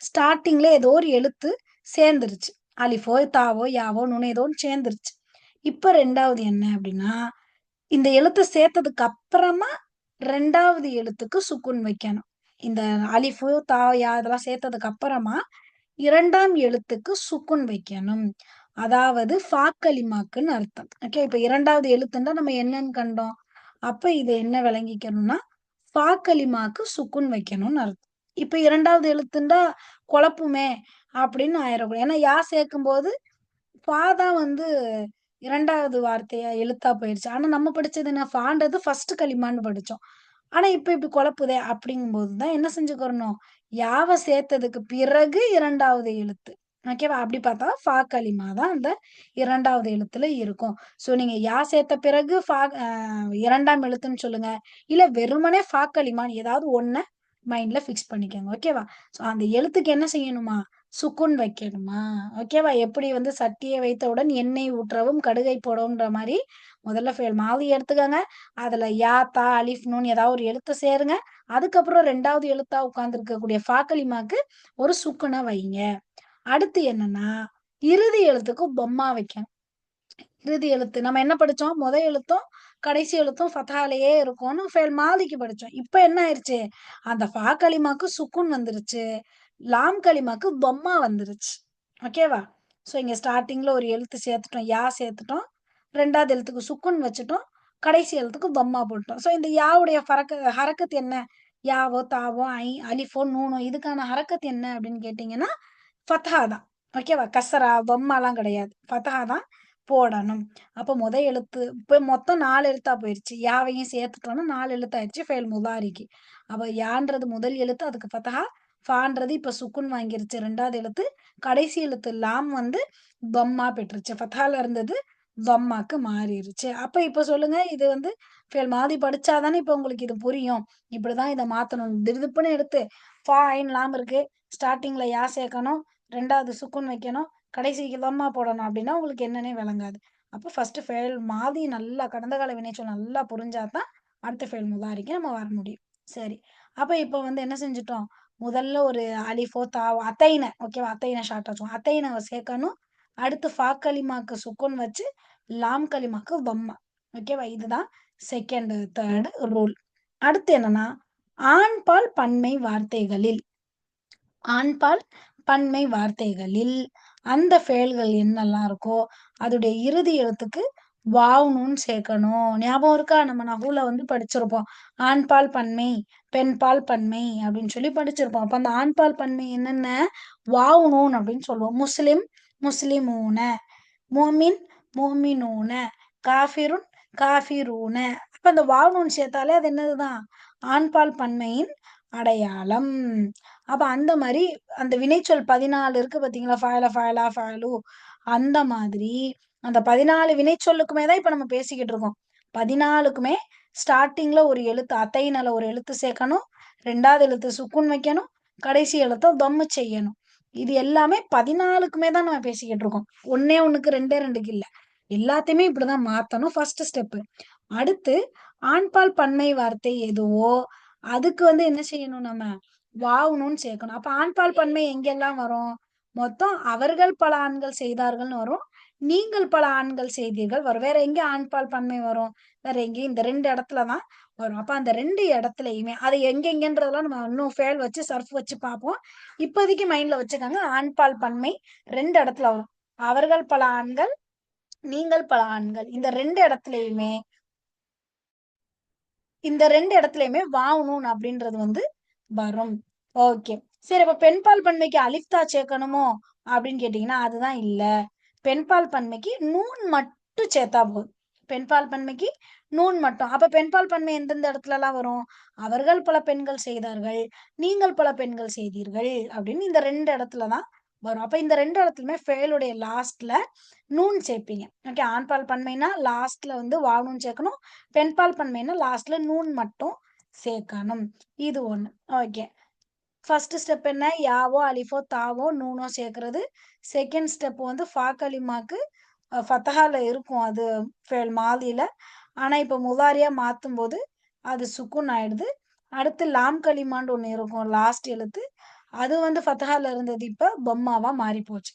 ஸ்டார்ட்டிங்ல ஏதோ ஒரு எழுத்து சேர்ந்துருச்சு. அலிஃபோ, தாவோ, யாவோ, நூனோ ஏதோ ஒண்ணு சேர்ந்துருச்சு. இப்ப 2வது என்ன அப்படின்னா, இந்த எழுத்த சேர்த்ததுக்கு அப்புறமா 2வது எழுத்துக்கு சுக்குன் வைக்கணும். இந்த அலிஃபு, தா, யா இதெல்லாம் சேர்த்ததுக்கு அப்புறமா 2ஆம் எழுத்துக்கு சுக்குன் வைக்கணும். அதாவது கலிமாக்குன்னு அர்த்தம். ஓகே. இப்ப 2வது எழுத்துன்னா நம்ம என்னன்னு கண்டோம்? அப்ப இத என்ன விளங்கிக்கணும்னா, கலிமாக்கு சுக்குன் வைக்கணும்னு அர்த்தம். இப்ப 2வது எழுத்துண்டா குழப்புமே அப்படின்னு ஆயிரக்கூடாது. ஏன்னா யா சேர்க்கும்போது தான் வந்து 2வது வார்த்தையா எழுத்தா போயிருச்சு. ஆனா நம்ம படிச்சது என்ன? ஃபான்றது ஃபர்ஸ்ட் கலிமான்னு படிச்சோம். ஆனா இப்ப இப்படி குழப்புதே அப்படிங்கும்போது தான் என்ன செஞ்சுக்கிறணும்? யாவ சேர்த்ததுக்கு பிறகு 2வது எழுத்து. ஓகேவா? அப்படி பார்த்தா கலிமா தான் அந்த 2வது எழுத்துல இருக்கும். ஸோ நீங்க யா சேர்த்த பிறகு 2ஆம் எழுத்துன்னு சொல்லுங்க. இல்ல வெறுமனே கலிமான்னு ஏதாவது ஒண்ண மைண்ட்ல ஃபிக்ஸ் பண்ணிக்கோங்க. ஓகேவா? ஸோ அந்த எழுத்துக்கு என்ன செய்யணுமா? சுக்குன் வைக்கணுமா? ஓகேவா? எப்படி வந்து சட்டியை வைத்தவுடன் எண்ணெய் ஊற்றவும், கடுகை போடவும்ன்ற மாரி முதல்ல மாவு எடுத்துக்கங்க. அதுல யா, தா, அலிஃப், நூன் ஏதாவது ஒரு எழுத்த சேருங்க. அதுக்கப்புறம் 2வது எழுத்தா உட்கார்ந்திருக்கக்கூடிய கலிமாக்கு ஒரு சுக்குன வைங்க. அடுத்து என்னன்னா, இறுதி எழுத்துக்கு பொம்மா வைக்கணும். இறுதி எழுத்து நம்ம என்ன படிச்சோம்? எழுத்தும், கடைசி எழுத்தும் ஃபத்ஹாலயே இருக்கும்னு மாதிக்கு படிச்சோம். இப்ப என்ன ஆயிருச்சு? அந்த கலிமாக்கு சுக்குன் வந்துருச்சு. லாம் கலிமாக்கு பொம்மா வந்துருச்சு. ஓகேவா? ஸோ இங்க ஸ்டார்ட்டிங்ல ஒரு எழுத்து சேர்த்துட்டோம். யா சேர்த்துட்டோம். 2வது எழுத்துக்கு சுக்குன் வச்சுட்டோம். கடைசி எழுத்துக்கு பொம்மா போட்டோம். ஸோ இந்த யாவுடைய ஹரக்கத் என்ன? யாவோ, தாவோ, அலிஃபோ, நூனோ இதுக்கான ஹரக்கத் என்ன அப்படின்னு கேட்டீங்கன்னா, ஃபத்ஹா தான். ஓகேவா? கஸ்ரா, பொம்மாலாம் கிடையாது. ஃபத்ஹா தான் போடணும். அப்ப எழுத்து இப்ப மொத்தம் 4 எழுத்தா போயிருச்சு. யாவையும் சேர்த்துட்டோம்னா 4 எழுத்தாயிருச்சு முதாரிக்கு. அப்ப யான்றது முதல் எழுத்து அதுக்கு ஃபத்ஹா, ஃபான்றது இப்ப சுக்குன் வாங்கிருச்சு 2வது எழுத்து. கடைசி எழுத்து லாம் வந்து தம்மா பெற்றுச்சு. ஃபத்ஹால இருந்தது தம்மாக்கு மாறிருச்சு. அப்ப இப்ப சொல்லுங்க, இது வந்து மாதி படிச்சா தானே இப்ப உங்களுக்கு இது புரியும். இப்படிதான் இத மாத்தணும். திடுதிப்புன்னு எடுத்து ஃபா ஐன் லாம் இருக்கு, ஸ்டார்டிங்ல யா சேர்க்கணும், ரெண்டாவது சுக்குன் வைக்கணும், கடைசிக்கு லம்மா போடணும் அப்படின்னா உங்களுக்கு என்னன்னே விளங்காது. அப்போ ஃபர்ஸ்ட் ஃபெயில் மாதி நல்லா கடந்த கால வினைச்சொல் நல்லா புரிஞ்சா தான் அடுத்த ஃபெயில் முதாரிக்கு நம்ம வர முடியும். சரி. அப்ப இப்போ வந்து என்ன செஞ்சுட்டோம்? முதல்ல ஒரு அலிஃபோ, தாவோ, அத்தைன ஓகேவா? அத்தைன ஷார்ட்டா வச்சுக்கோங்க. அத்தைனவ சேர்க்கணும். அடுத்து ஃபா கலிமாக்கு சுக்குன் வச்சு, லாம் கலிமாக்கு வம்மா. ஓகேவா? இதுதான் செகண்ட், தேர்ட் ரூல். அடுத்து என்னன்னா, ஆண்பால் பன்மை வார்த்தைகளில் ஆண்பால் பன்மை வார்த்தைகளில் அந்த ஃபெயல்கள் என்னெல்லாம் இருக்கோ அதோடைய இறுதி எழுத்துக்கு வாவ் நூன் சேர்க்கணும். ஞாபகம் இருக்கா? நம்ம நகுல வந்து படிச்சிருப்போம். ஆண்பால் பன்மை, பெண்பால் பன்மை அப்படின்னு சொல்லி படிச்சிருப்போம். அப்ப அந்த ஆண்பால் பன்மை என்னென்ன? வாவ் நூன் அப்படின்னு சொல்லுவோம். முஸ்லிம், முஸ்லிமூன, மோமின், மோமினூன, காஃபிருன், காஃபிரூன. அப்ப அந்த வாவ் நூன் சேர்த்தாலே அது என்னதுதான்? ஆண்பால் பன்மையின் அடையாளம். அப்ப அந்த மாரி அந்த வினைச்சொல் 14 இருக்கு பார்த்தீங்களா? ஃபஅல, ஃபஅலா, ஃபஅலு அந்த மாதிரி அந்த 14 வினைச்சொல்லுக்குமே தான் இப்ப நம்ம பேசிக்கிட்டு இருக்கோம். 14க்குமே ஸ்டார்ட்டிங்ல ஒரு எழுத்து அத்தைனல ஒரு எழுத்து சேர்க்கணும். 2வது எழுத்து சுக்குன் வைக்கணும். கடைசி எழுத்த தம்மு செய்யணும். இது எல்லாமே 14க்குமே தான் நம்ம பேசிக்கிட்டு இருக்கோம். 1க்கு 2க்கு இல்ல. எல்லாத்தையுமே இப்படிதான் மாத்தணும். First step. அடுத்து ஆண்பால் பன்மை வார்த்தை எதுவோ அதுக்கு வந்து என்ன செய்யணும் நம்ம? வாவ் நூன் சேர்க்கணும். அப்ப ஆண்பால் பன்மை எங்கெல்லாம் வரும்? மொத்தம் அவர்கள் பல ஆண்கள் செய்தார்கள்னு வரும். நீங்கள் பல ஆண்கள் செய்தீர்கள் வரும். வேற எங்க ஆண்பால் பன்மை வரும்? வேற எங்கேயும் இந்த 2 இடத்துல தான் வரும். அப்ப அந்த 2 இடத்துலயுமே அது எங்கெங்கன்றதெல்லாம் நம்ம இன்னும் ஃபேல் வச்சு சர்ஃப் வச்சு பார்ப்போம். இப்போதைக்கு மைண்ட்ல வச்சுக்கோங்க. ஆண்பால் பன்மை 2 இடத்துல வரும். அவர்கள் பல ஆண்கள், நீங்கள் பல ஆண்கள். இந்த 2 இடத்துலயுமே வாவ் நூன் அப்படின்றது வந்து வரும். ஓகே. சரி அப்ப பெண்பால் பன்மைக்கு அலிஃப் தா சேர்க்கணுமோ அப்படின்னு கேட்டீங்கன்னா அதுதான் இல்ல. பெண்பால் பன்மைக்கு நூன் மட்டும் சேர்த்தா போதும். பெண்பால் பன்மைக்கு நூன் மட்டும். அப்ப பெண்பால் பன்மை எந்தெந்த இடத்துல எல்லாம் வரும்? அவர்கள் பல பெண்கள் செய்தார்கள், நீங்கள் பல பெண்கள் செய்தீர்கள் அப்படின்னு இந்த 2 இடத்துல தான் வரும். அப்ப இந்த 2 இடத்துலயுமே ஃபெயலுடைய லாஸ்ட்ல நூன் சேர்ப்பீங்க. ஓகே. ஆண்பால் பன்மைனா லாஸ்ட்ல வந்து வாவ் நூன் சேர்க்கணும். பெண்பால் பன்மைனா லாஸ்ட்ல நூன் மட்டும் சேர்க்கணும். இது ஒண்ணு. ஓகே. ஃபர்ஸ்ட் ஸ்டெப் என்ன? யாவோ, அலிஃபோ, தாவோ, நூனோ சேர்க்கிறது. செகண்ட் ஸ்டெப் வந்து ஃபா கலிமாக்கு ஃபத்தஹால இருக்கும் அது ஃபெல் மாதில. ஆனா இப்ப முதாரியா மாத்தும்போது அது சுக்குன் ஆயிடுது. அடுத்து லாம் கலிமான்னு ஒண்ணு இருக்கும் லாஸ்ட் எழுத்து. அது வந்து ஃபத்தஹால இருந்தது இப்ப பொம்மாவா மாறி போச்சு.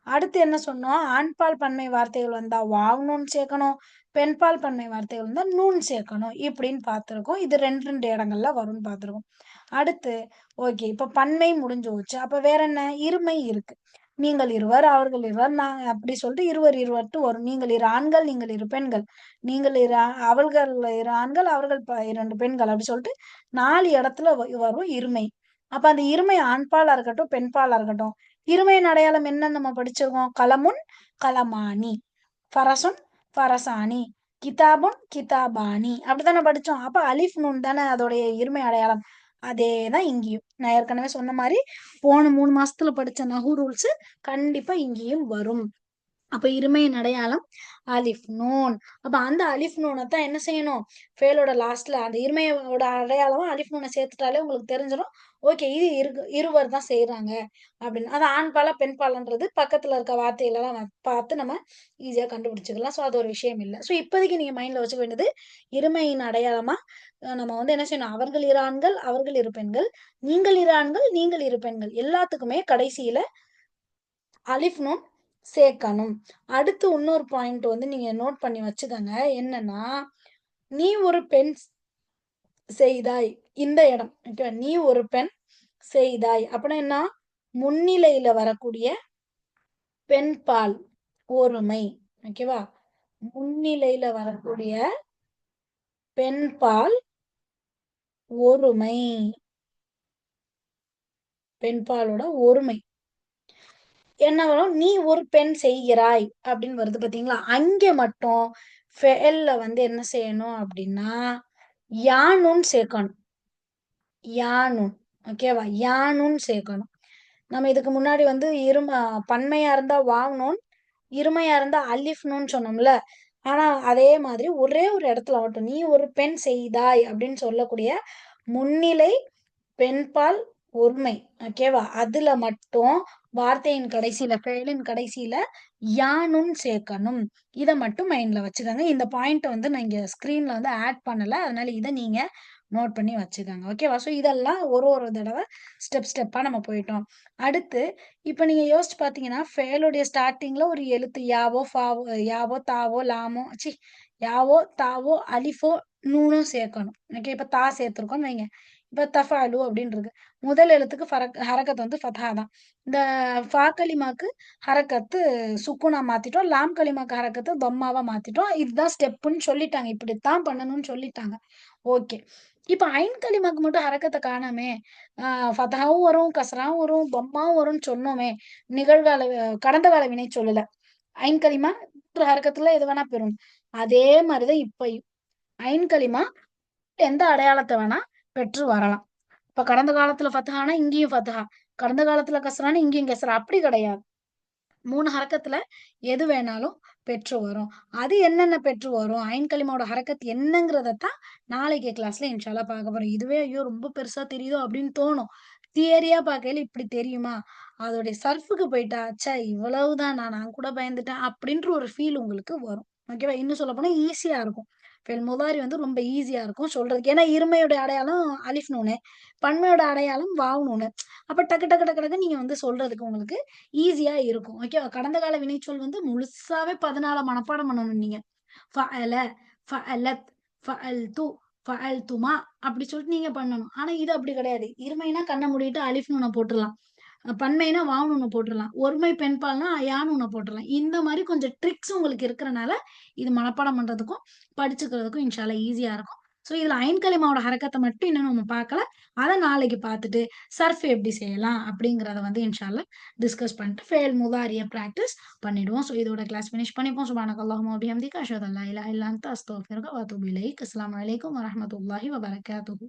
அடுத்து என்ன சொன்னோம்? ஆண்பால் பன்மை வார்த்தைகள் வந்தா வாவ் நூன் சேர்க்கணும். பெண்பால் பன்மை வார்த்தைகள் வந்தா நூன் சேர்க்கணும். இப்படின்னு பார்த்திருக்கோம். இது 2 2 இடங்கள்ல வரும்னு பார்த்திருக்கோம். அடுத்து ஓகே. இப்ப பன்மை முடிஞ்சு போச்சு. அப்ப வேற என்ன? இருமை இருக்கு. நீங்கள் இருவர், அவர்கள் இருவர், நாங்க அப்படி சொல்லிட்டு இருவர் இருவர்ட்டு வரும். நீங்கள் இரு ஆண்கள், நீங்கள் இரு பெண்கள். நீங்கள் இரு அவர்கள் இரு ஆண்கள், அவர்கள் 2 பெண்கள் அப்படி சொல்லிட்டு 4 இடத்துல வரும் இருமை. அப்ப அந்த இருமை ஆண்பாலா இருக்கட்டும், பெண்பாலா இருக்கட்டும். இருமையின் அடையாளம் என்னன்னு நம்ம படிச்சிருக்கோம். கலமுன், கலமானி, ஃபரசுன், ஃபரசானி, கிதாபுன், கிதாபானி அப்படித்தானே படிச்சோம். அப்ப அலிஃப் நூன் தானே அதோடைய இருமை அடையாளம். அதேதான் இங்கேயும். நான் ஏற்கனவே சொன்ன மாதிரி போன 3 மாசத்துல படிச்ச நஹு ரூல்ஸ் கண்டிப்பா இங்கேயும் வரும். அப்ப இருமையின் அடையாளம் அலிஃப் நூன். அப்ப அந்த அலிஃப் நூனை தான் என்ன செய்யணும்? ஃபேலோட லாஸ்ட்ல அந்த இருமையோட அடையாளம் அலிஃப் நூனை சேர்த்துட்டாலே உங்களுக்கு தெரிஞ்சிடும். ஓகே இது இருவர் தான் செய்யறாங்க அப்படின்னு. அது ஆண் பாலா பெண் பாலன்றது பக்கத்துல இருக்க வார்த்தைகளெல்லாம் பார்த்து நம்ம ஈஸியா கண்டுபிடிச்சுக்கலாம். ஸோ அது ஒரு விஷயம் இல்லை. ஸோ இப்போதைக்கு நீங்க மைண்ட்ல வச்சுக்க வேண்டியது இருமையின் அடையாளமா நம்ம வந்து என்ன செய்யணும்? அவர்கள் இரு ஆண்கள், அவர்கள் இரு பெண்கள், நீங்கள் இரு ஆண்கள், நீங்கள் இரு பெண்கள் எல்லாத்துக்குமே கடைசியில அலிஃப் நூன் சேர்க்கணும். அடுத்து இன்னொரு பாயிண்ட் வந்து நீங்க நோட் பண்ணி வச்சுக்கோங்க. என்னன்னா, நீ ஒரு பெண் செய்தாய். இந்த இடம் ஓகேவா? நீ ஒரு பெண் செய்தாய் அப்படின்னா என்ன? முன்னிலையில வரக்கூடிய பெண் பால் ஒருமை. ஓகேவா? முன்னிலையில வரக்கூடிய பெண் பால் ஒருமை. பெண் பாலோட ஒருமை என்ன வரும்? நீ ஒரு பெண் செய்கிறாய் அப்படின்னு வருது பாத்தீங்களா? அங்க மட்டும் ஃபெயல்ல வந்து என்ன செய்யணும் அப்படின்னா யானுன் சேர்க்கணும். யானுன். ஓகேவா? யானுன் சேர்க்கணும். நம்ம இதுக்கு முன்னாடி வந்து பன்மையா இருந்தா வாவ் நூன், இருமையா இருந்தா அலிஃப் நூன் சொன்னோம்ல. ஆனா அதே மாதிரி ஒரே ஒரு இடத்துல மட்டும் நீ ஒரு பெண் செய்தாய் அப்படின்னு சொல்லக்கூடிய முன்னிலை பெண்பால் ஒருமை. ஓகேவா? அதுல மட்டும் வார்த்தையின் கடைசியில, செயலின் கடைசியில யானுன் சேர்க்கணும். இத மட்டும் மைண்ட்ல வச்சுக்கங்க. இந்த பாயிண்ட்ட வந்து நான் இங்க ஸ்க்ரீன்ல வந்து ஆட் பண்ணல. அதனால இத நீங்க நோட் பண்ணி வச்சுக்கங்க. ஓகேவா? ஸோ இதெல்லாம் ஒரு ஒரு தடவ ஸ்டெப்பா நம்ம போயிட்டோம். அடுத்து இப்ப நீங்க யோசிச்சு பார்த்தீங்கன்னா, ஃபெயலுடைய ஸ்டார்ட்டிங்ல ஒரு எழுத்து யாவோ, ஃபாவோ யாவோ, தாவோ, லாமோ யாவோ, தாவோ, அலிஃபோ, நூனோ சேர்க்கணும். ஓகே. இப்ப தா சேர்த்துருக்கோம்னு வைங்க. இப்ப தஃபாலு அப்படின்னு இருக்கு. முதல் எழுத்துக்கு ஹரக்கத் வந்து ஃபத்ஹா தான். இந்த ஃபா கலிமாக்கு ஹரக்கத்து சுக்கூனா மாத்திட்டோம். லாம் கலிமாக்கு ஹரக்கத்து தம்மாவா மாத்திட்டோம். இதுதான் ஸ்டெப்புன்னு சொல்லிட்டாங்க. இப்படித்தான் பண்ணணும்னு சொல்லிட்டாங்க. ஓகே. இப்ப ஐன் கலிமாக்கு மட்டும் ஹரக்கத்த காணோமே! அ ஃபத்ஹாவும் வரும், கஸ்ராவும் வரும், தம்மாவும் வரும்னு சொன்னோமே! நிகழ்கால கடந்த கால வினை சொல்லல. ஐன் கலிமா ஹரக்கத்துல எது வேணா பெறும். அதே மாரி தான் இப்பயும். ஐன் கலிமா எந்த அடையாளத்த வேணா பெற்று வரலாம். இப்ப கடந்த காலத்துல ஃபத்ஹானா இங்கேயும் ஃபத்ஹா. கடந்த காலத்துல கஸ்ரானா இங்கேயும் கஸ்ரா. அப்படி கிடையாது. 3 ஹரக்கத்துல எது வேணாலும் பெற்று வரும். அது என்னென்ன பெற்று வரும்? ஐன் கலிமாவோட ஹரக்கத் என்னங்கிறத தான் நாளைக்கு கிளாஸ்ல இன்ஷா அல்லாஹ் பார்க்க போறோம். இதுவே ஐயோ! ரொம்ப பெருசா தெரியுதோ அப்படின்னு தோணும். தியரியா பார்க்கையில இப்படி தெரியுமா? அதோடைய சர்ஃப்க்கு போயிட்டா, ச்சே இவ்வளவு தானா? நான் கூட பயந்துட்டேன். அப்படின்ற ஒரு ஃபீல் உங்களுக்கு வரும். ஓகேவா? இன்னும் சொல்லப்போனா ஈஸியா இருக்கும். ஃபில் முதாரி வந்து ரொம்ப ஈஸியா இருக்கும் சொல்றதுக்கு. ஏன்னா இருமையுடைய அடையாளம் அலிஃப் நூனு. பன்மையோட அடையாளம் வாவ் நூனு. அப்ப டக்கு டக்கு டக்கு டக்குன்னு நீங்க வந்து சொல்றதுக்கு உங்களுக்கு ஈஸியா இருக்கும். ஓகேவா? கடந்த கால வினைச்சொல் வந்து முழுசாவே 14 மனப்பாடம் பண்ணணும் நீங்க. ஃபஅல, ஃபஅலத், ஃபஅல்து, ஃபஅல்துமா அப்படி சொல்லிட்டு நீங்க பண்ணணும். ஆனா இது அப்படி கிடையாது. இருமைனா கண்ண மூடிட்டு அலிஃப் நூன போட்டுறலாம். பன்மைனா வாவ்ன்னு ஒண்ணு போட்டுறலாம். ஒருமை பெண்பால்னா யான்னு ஒண்ணு போட்டுறலாம். இந்த மாரி கொஞ்சம் ட்ரிக்ஸ் உங்களுக்கு இருக்கறனால, இது மனப்பாடம் பண்றதுக்கும், படிச்சுக்கிறதுக்கும் இன்ஷா அல்லாஹ் ஈஸியா இருக்கும். ஸோ, இதுல ஐன் கலிமாவோட ஹரக்கத்த மட்டும் இன்னும் நம்ம பார்க்கல. அத நாளைக்கு பார்த்துட்டு, சர்ஃப் எப்படி செய்யலாம் அப்படிங்கிறத வந்து இன்ஷா அல்லாஹ் டிஸ்கஸ் பண்ணிட்டு, ஃபெயல் முதாரிய பிராக்டிஸ் பண்ணிடுவோம். ஸோ, இதோட கிளாஸ் ஃபினிஷ் பண்ணிப்போம். சுப்ஹானக அல்லாஹும்ம வ பிஹம்திக அஷ்ஹது அன் லா இலாஹ இல்ல அன்த அஸ்தக்ஃபிருக வ அத்தூபு இலைக். அஸ்ஸலாமு அலைக்கும் வ ரஹ்மத்துல்லாஹி வ பரகாத்துஹு.